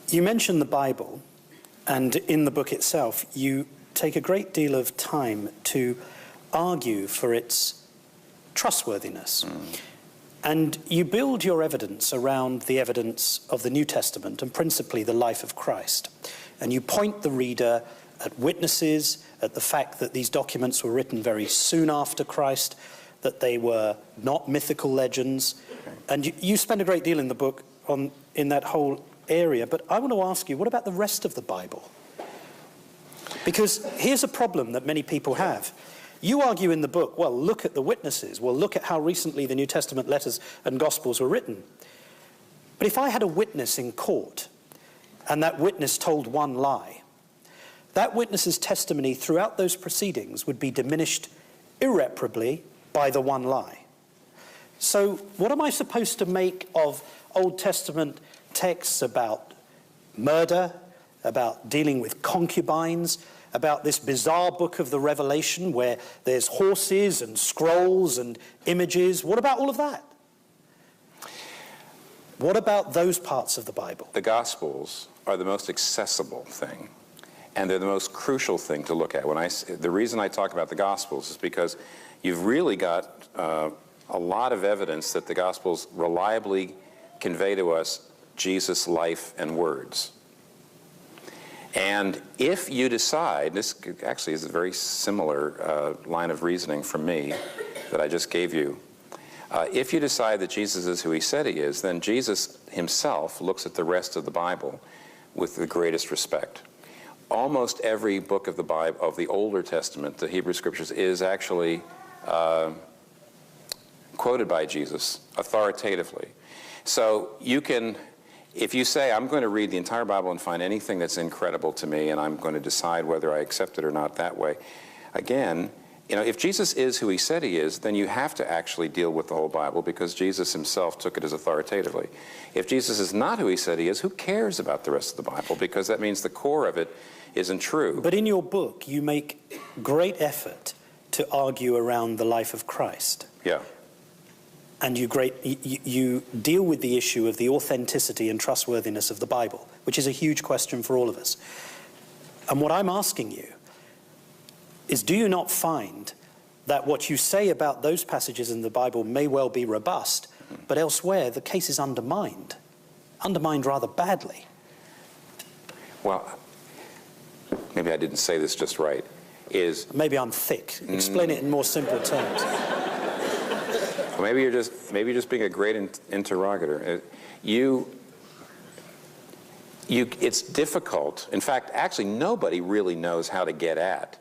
You mention the Bible, and in the book itself, you take a great deal of time to argue for its trustworthiness. And you build your evidence around the evidence of the New Testament and principally the life of Christ. And you point the reader at witnesses, at the fact that these documents were written very soon after Christ, that they were not mythical legends. And you spend a great deal in the book in that whole area. But I want to ask you, what about the rest of the Bible? Because here's a problem that many people have. You argue in the book, well, look at the witnesses. Well, look at how recently the New Testament letters and Gospels were written. But if I had a witness in court, and that witness told one lie, that witness's testimony throughout those proceedings would be diminished irreparably by the one lie. So what am I supposed to make of Old Testament texts about murder, about dealing with concubines, about this bizarre book of the Revelation where there's horses and scrolls and images? What about all of that? What about those parts of the Bible? The Gospels are the most accessible thing, and they're the most crucial thing to look at. The reason I talk about the Gospels is because you've really got a lot of evidence that the Gospels reliably convey to us Jesus' life and words. And if you decide, this actually is a very similar line of reasoning from me that I just gave you. If you decide that Jesus is who he said he is, then Jesus himself looks at the rest of the Bible with the greatest respect. Almost every book of the Bible, of the Older Testament, the Hebrew Scriptures, is actually quoted by Jesus authoritatively. So you can, if you say, I'm going to read the entire Bible and find anything that's incredible to me, and I'm going to decide whether I accept it or not that way, again, if Jesus is who he said he is, then you have to actually deal with the whole Bible because Jesus himself took it as authoritatively. If Jesus is not who he said he is, who cares about the rest of the Bible? Because that means the core of it isn't true. But in your book, you make great effort to argue around the life of Christ. Yeah. And you deal with the issue of the authenticity and trustworthiness of the Bible, which is a huge question for all of us. And what I'm asking you is, do you not find that what you say about those passages in the Bible may well be robust, but elsewhere the case is undermined rather badly? Well, maybe I didn't say this just right. Maybe I'm thick. Explain it in more simple terms. Well, maybe you're just being a great interrogator. It's difficult. In fact, actually, nobody really knows how to get at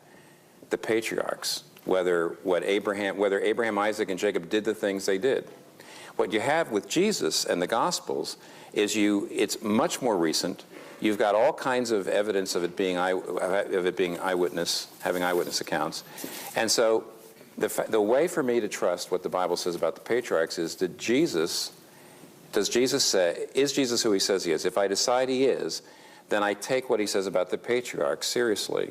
the patriarchs, whether Abraham, Isaac, and Jacob did the things they did. What you have with Jesus and the Gospels is it's much more recent. You've got all kinds of evidence of it being eyewitness, having eyewitness accounts, and so the way for me to trust what the Bible says about the patriarchs is, is Jesus who he says he is? If I decide he is, then I take what he says about the patriarchs seriously.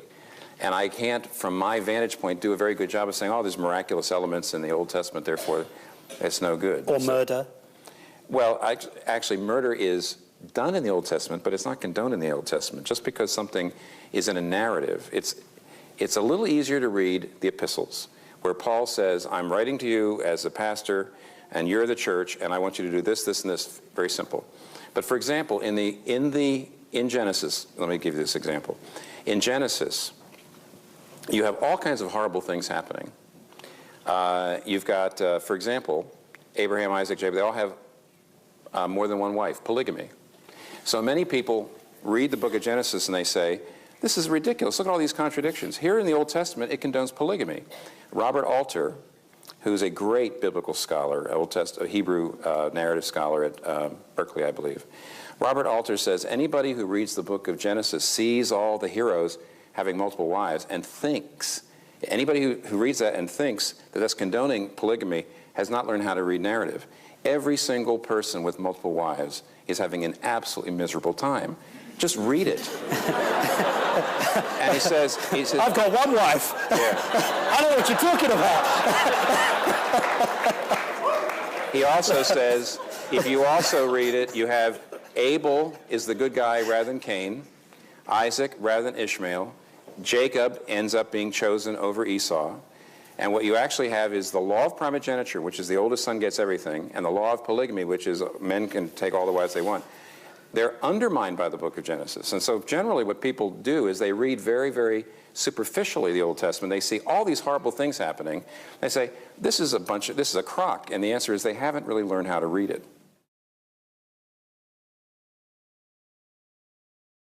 And I can't, from my vantage point, do a very good job of saying, oh, there's miraculous elements in the Old Testament, therefore it's no good. Or murder. Well, actually, murder is done in the Old Testament, but it's not condoned in the Old Testament. Just because something is in a narrative, it's a little easier to read the epistles, where Paul says, I'm writing to you as a pastor, and you're the church, and I want you to do this, this, and this. Very simple. But for example, in Genesis, let me give you this example. In Genesis, you have all kinds of horrible things happening. You've got, for example, Abraham, Isaac, Jacob, they all have more than one wife, polygamy. So many people read the book of Genesis and they say, this is ridiculous. Look at all these contradictions. Here in the Old Testament, it condones polygamy. Robert Alter, who's a great biblical scholar, a Hebrew narrative scholar at Berkeley, I believe. Robert Alter says, anybody who reads the book of Genesis sees all the heroes having multiple wives and thinks, anybody who reads that and thinks that that's condoning polygamy has not learned how to read narrative. Every single person with multiple wives is having an absolutely miserable time. Just read it. And he says, I've got one wife. Yeah. I know what you're talking about. He also says, if you also read it, you have Abel is the good guy rather than Cain, Isaac rather than Ishmael, Jacob ends up being chosen over Esau, and what you actually have is the law of primogeniture, which is the oldest son gets everything, and the law of polygamy, which is men can take all the wives they want. They're undermined by the book of Genesis. And so generally what people do is they read very, very superficially the Old Testament. They see all these horrible things happening. They say, this is a crock. And the answer is they haven't really learned how to read it.